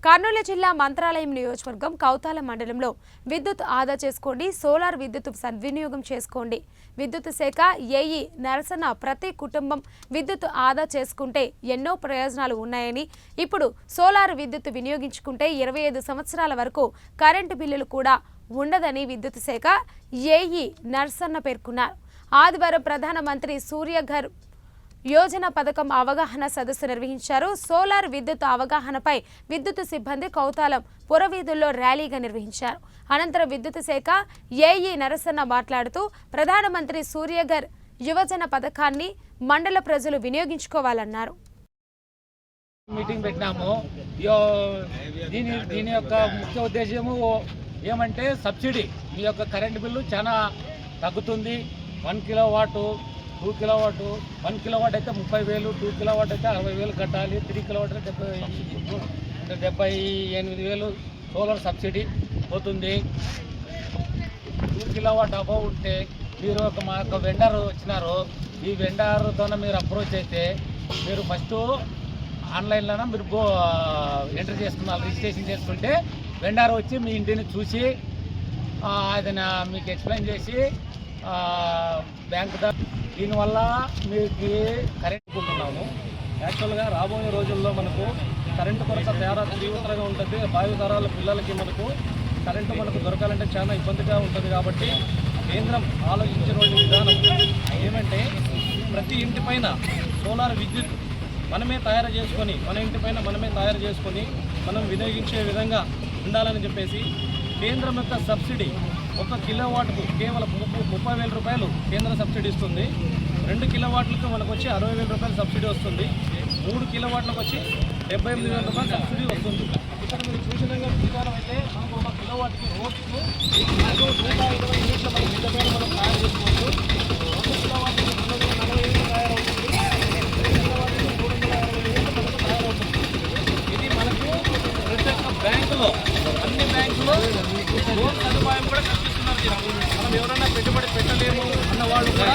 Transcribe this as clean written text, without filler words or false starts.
కర్నూలు జిల్లా మంత్రాలయం నియోజకవర్గం కౌతాల మండలంలో విద్యుత్ ఆదా చేసుకోండి, సోలార్ విద్యుత్ సద్వినియోగం చేసుకోండి. విద్యుత్ శాఖ ఏఈ నరసన్న ప్రతి కుటుంబం విద్యుత్ ఆదా చేసుకుంటే ఎన్నో ప్రయోజనాలు ఉన్నాయని, ఇప్పుడు సోలార్ విద్యుత్ వినియోగించుకుంటే 25 సంవత్సరాల వరకు కరెంటు బిల్లులు కూడా ఉండదని విద్యుత్ శాఖ ఏఈ నరసన్న పేర్కొన్నారు. ఆదివారం ప్రధానమంత్రి సూర్యఘర్ యోజన పథకం అవగాహన సదస్సు నిర్వహించారు. సోలార్ విద్యుత్ అవగాహనపై విద్యుత్ సిబ్బంది కౌతాలం పురవీధుల్లో ర్యాలీగా నిర్వహించారు. అనంతరం విద్యుత్ శాఖ ఏఈ నరసన్న మాట్లాడుతూ ప్రధానమంత్రి సూర్యఘర్ యువజన పథకాన్ని మండల ప్రజలు వినియోగించుకోవాలన్నారు. మీటింగ్ పెట్టినాము. దీని యొక్క ముఖ్య ఉద్దేశము ఏమంటే సబ్సిడీ, మీ యొక్క కరెంటు బిల్లు చాలా తగ్గుతుంది. 1 కిలోవాట్ 2 కిలోవాట్ 1 కిలోవాట్ అయితే 30,000, 2 కిలోవాట్ అయితే 60,000 కట్టాలి, 3 కిలోవాట్ అయితే 78,000 సోలార్ సబ్సిడీ పోతుంది. 2 కిలోవాట్ అబౌవ్ ఉంటే మీరు మా యొక్క వెండర్ వచ్చినారు, ఈ వెండర్తో మీరు అప్రోచ్ అయితే మీరు ఫస్ట్ ఆన్లైన్లోనే మీరు ఎంటర్ చేసుకున్నారు. రిజిస్ట్రేషన్ చేసుకుంటే వెండర్ వచ్చి మీ ఇంటిని చూసి అది మీకు ఎక్స్ప్లెయిన్ చేసి బ్యాంకు దీనివల్ల మీకు కరెంట్ కొంటున్నాము. యాక్చువల్గా రాబోయే రోజుల్లో మనకు కరెంటు కొరత తీవ్రంగా ఉంటుంది. భావితరాల పిల్లలకి మనకు కరెంటు మనకు దొరకాలంటే చాలా ఇబ్బందిగా ఉంటుంది. కాబట్టి కేంద్రం ఆలోచించిన విధానం ఏమంటే ప్రతి ఇంటి పైన సోలార్ విద్యుత్ మనమే తయారు చేసుకొని, మన ఇంటి పైన మనమే తయారు చేసుకొని మనం వినియోగించే విధంగా ఉండాలని చెప్పేసి కేంద్రం యొక్క సబ్సిడీ 1 కిలోవాట్కు కేవలం 30,000 రూపాయలు కేంద్ర సబ్సిడీ ఇస్తుంది. 2 కిలోవాట్లకు మనకు వచ్చి 60,000 రూపాయలు సబ్సిడీ వస్తుంది. 3 కిలోవాట్లకు వచ్చి 78,000 రూపాయలు సబ్సిడీ వస్తుంది. ఇక్కడ మీరు చూసిన విధానం అయితే మనకు 1 కిలోవాట్కి రోజుకు 120 యూనిట్ల మన విద్యుత్ మనం తయారు చేసుకోవచ్చు. 2 కిలోవాట్కి 240 తయారవుతుంది. 3 కిలోవాట్కి 360 మనకు తయారవుతుంది. ఇది మనకు ప్రతి ఒక్క బ్యాంకులో, అన్ని బ్యాంకులో లోన్ సదుపాయం కూడా కల్పిస్తున్నారు. మనం ఎవరైనా పెట్టుబడి పెట్టలేము అన్న వాళ్ళు కూడా